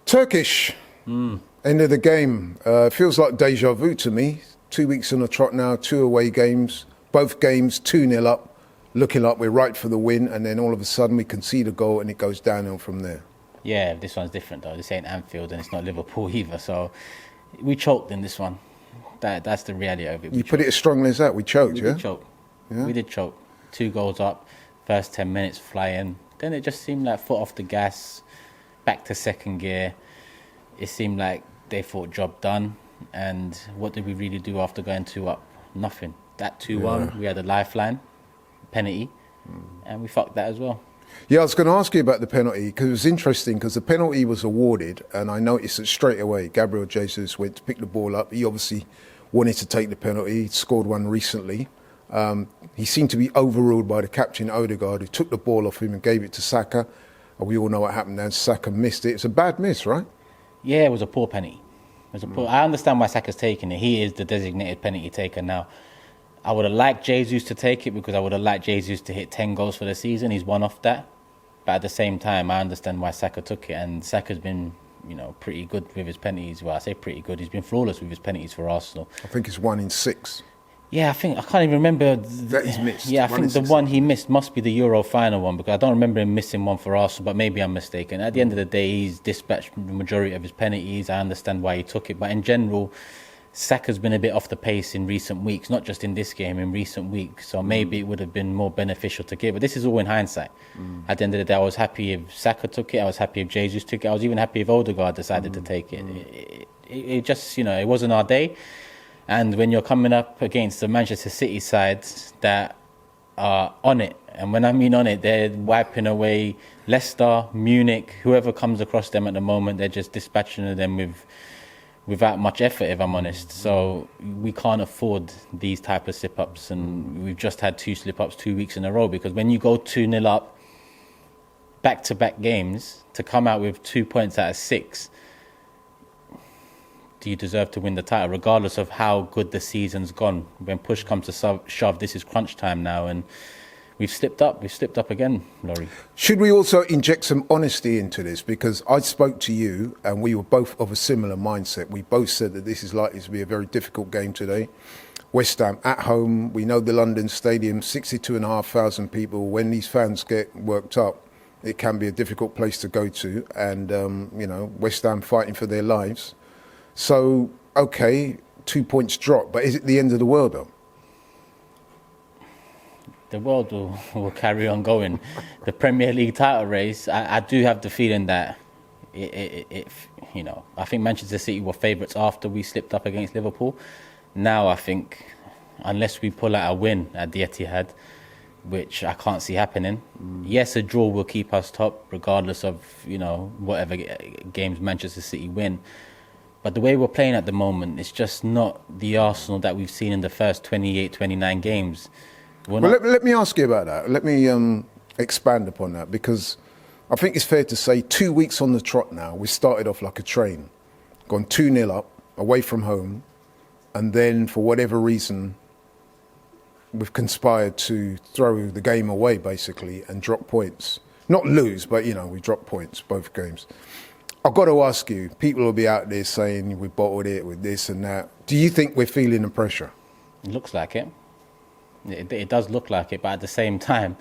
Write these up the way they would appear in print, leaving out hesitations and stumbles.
Turkish, end of the game. Feels like deja vu to me. 2 weeks on the trot now, 2 away games. Both games 2-0 up, looking like we're right for the win, and then all of a sudden we concede a goal and it goes downhill from there. Yeah, this one's different though. This ain't Anfield and it's not Liverpool either. So we choked in this one. That's the reality of it. You put it as strongly as that. We choked, we yeah? Did choke. Yeah? We did choke. 2 goals up, first 10 minutes flying. Then it just seemed like foot off the gas, back to second gear. It seemed like they thought job done. And what did we really do after going 2 up? Nothing. That 2-1, we had a lifeline, penalty, and we fucked that as well. Yeah, I was going to ask you about the penalty because it was interesting because the penalty was awarded and I noticed that straight away Gabriel Jesus went to pick the ball up. He obviously wanted to take the penalty. He scored one recently. He seemed to be overruled by the captain Odegaard, who took the ball off him and gave it to Saka. And we all know what happened then. Saka missed it. It's a bad miss, right? Yeah, it was a poor penalty. I understand why Saka's taking it. He is the designated penalty taker now. I would have liked Jesus to take it because I would have liked Jesus to hit 10 goals for the season. He's one off that. But at the same time, I understand why Saka took it. And Saka's been, pretty good with his penalties. Well, I say pretty good. He's been flawless with his penalties for Arsenal. I think it's 1 in 6. Yeah, I can't even remember. That he's missed. Yeah, I think the one he missed must be the Euro final one because I don't remember him missing one for Arsenal, but maybe I'm mistaken. At the end of the day, he's dispatched the majority of his penalties. I understand why he took it. But in general, Saka's been a bit off the pace in recent weeks, not just in this game, in recent weeks. So maybe it would have been more beneficial to give. But this is all in hindsight. At the end of the day, I was happy if Saka took it. I was happy if Jesus took it. I was even happy if Odegaard decided to take it. It just, it wasn't our day. And when you're coming up against the Manchester City side that are on it, and when I mean on it, they're wiping away Leicester, Munich, whoever comes across them at the moment, they're just dispatching them without much effort, if I'm honest. So we can't afford these type of slip-ups, and we've just had 2 slip-ups 2 weeks in a row, because when you go 2-0 up, back-to-back games, to come out with 2 points out of 6, do you deserve to win the title, regardless of how good the season's gone? When push comes to shove, this is crunch time now, and we've slipped up. We've slipped up again, Laurie. Should we also inject some honesty into this? Because I spoke to you, and we were both of a similar mindset. We both said that this is likely to be a very difficult game today. West Ham at home. We know the London Stadium, 62,500 people. When these fans get worked up, it can be a difficult place to go to. And, West Ham fighting for their lives. So, okay, 2 points drop, but is it the end of the world, though? The world will carry on going. The Premier League title race, I do have the feeling that, I think Manchester City were favourites after we slipped up against Liverpool. Now I think, unless we pull out a win at the Etihad, which I can't see happening, yes, a draw will keep us top, regardless of, whatever games Manchester City win. But the way we're playing at the moment, it's just not the Arsenal that we've seen in the first 28, 29 games. Let me ask you about that. Let me expand upon that, because I think it's fair to say 2 weeks on the trot now, we started off like a train, gone 2-0 up, away from home, and then for whatever reason, we've conspired to throw the game away, basically, and drop points. Not lose, but, we dropped points, both games. I've got to ask you, people will be out there saying we bottled it with this and that. Do you think we're feeling the pressure? It looks like it. It does look like it, but at the same time,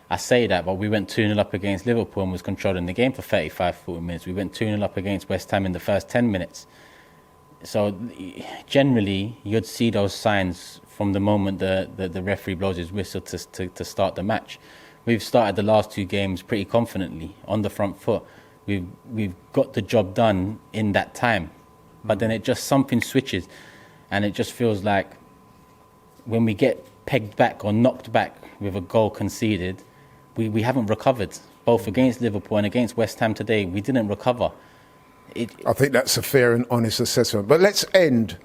I say that, but we went 2-0 up against Liverpool and was controlling the game for 35, 40 minutes. We went 2-0 up against West Ham in the first 10 minutes. So generally, you'd see those signs from the moment the referee blows his whistle to start the match. We've started the last 2 games pretty confidently, on the front foot. We've got the job done in that time, but then something switches, and it just feels like when we get pegged back or knocked back with a goal conceded, we haven't recovered. Both against Liverpool and against West Ham today, we didn't recover. I think that's a fair and honest assessment. But let's end,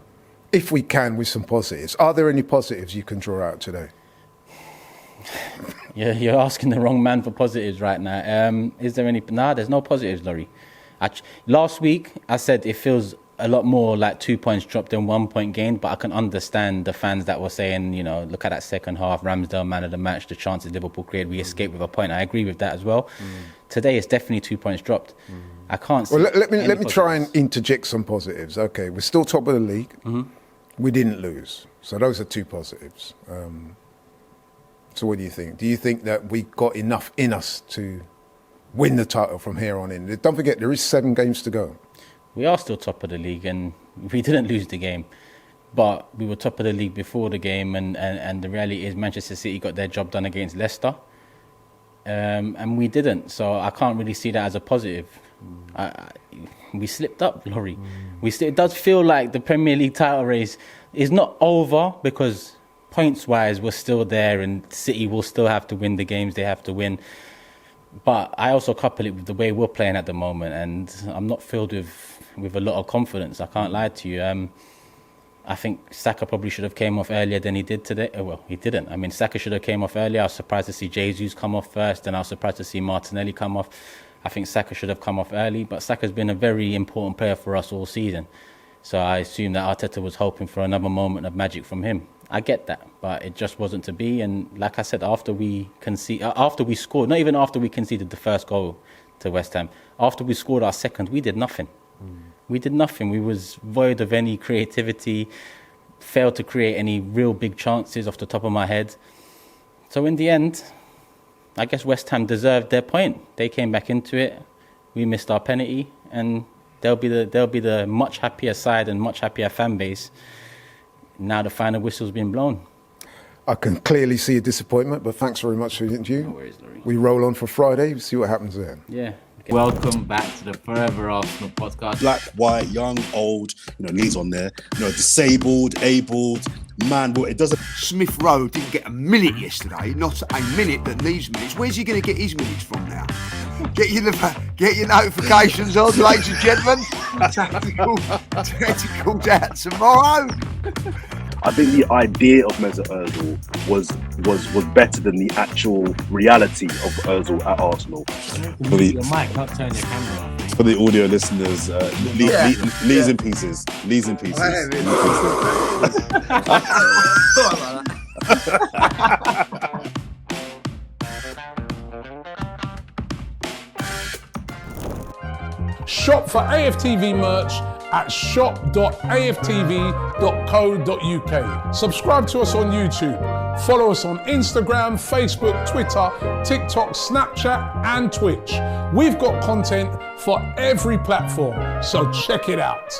if we can, with some positives. Are there any positives you can draw out today? You're asking the wrong man for positives right now. Is there any? Nah, there's no positives, Laurie. Last week, I said it feels a lot more like 2 points dropped than 1 point gained, but I can understand the fans that were saying, look at that second half, Ramsdale, man of the match, the chances Liverpool created, we escaped with a point. I agree with that as well. Today it's definitely 2 points dropped. I can't see. Well, let me any try and positives. interject some positives. Okay, we're still top of the league. We didn't lose, so those are two positives. So what do you think? Do you think that we got enough in us to win the title from here on in? Don't forget, there is 7 games to go. We are still top of the league, and we didn't lose the game. But we were top of the league before the game, and the reality is Manchester City got their job done against Leicester, and we didn't. So I can't really see that as a positive. We slipped up, Laurie. It does feel like the Premier League title race is not over, because points-wise we're still there, and City will still have to win the games they have to win. But I also couple it with the way we're playing at the moment, and I'm not filled with a lot of confidence. I can't lie to you. I think Saka probably should have came off earlier than he did today. Well, he didn't. I mean, Saka should have came off earlier. I was surprised to see Jesus come off first, and I was surprised to see Martinelli come off. I think Saka should have come off early, but Saka's been a very important player for us all season. So I assume that Arteta was hoping for another moment of magic from him. I get that, but it just wasn't to be. And like I said, after we scored, not even after we conceded the first goal to West Ham, after we scored our second, we did nothing. We did nothing. We was void of any creativity, failed to create any real big chances off the top of my head. So in the end, I guess West Ham deserved their point. They came back into it. We missed our penalty, and they'll be the much happier side and much happier fan base. Now the final whistle's been blown. I can clearly see a disappointment, but thanks very much for the interview. No worries, Laurie. We roll on for Friday, see what happens then. Yeah. Welcome back to the Forever Arsenal podcast. Black, white, young, old, Lee's on there, disabled, abled, man, it doesn't. Smith Rowe didn't get a minute yesterday, not a minute that needs minutes. Where's he going to get his minutes from now? Get your notifications on, ladies and gentlemen. Tactical's out tomorrow. I think the idea of Mesut Ozil was better than the actual reality of Ozil at Arsenal. Your mic, not turn your camera on. For the audio listeners, Lee's in pieces. Lee's in pieces. Shop for AFTV merch at shop.aftv.co.uk. Subscribe to us on YouTube. Follow us on Instagram, Facebook, Twitter, TikTok, Snapchat, and Twitch. We've got content for every platform, so check it out.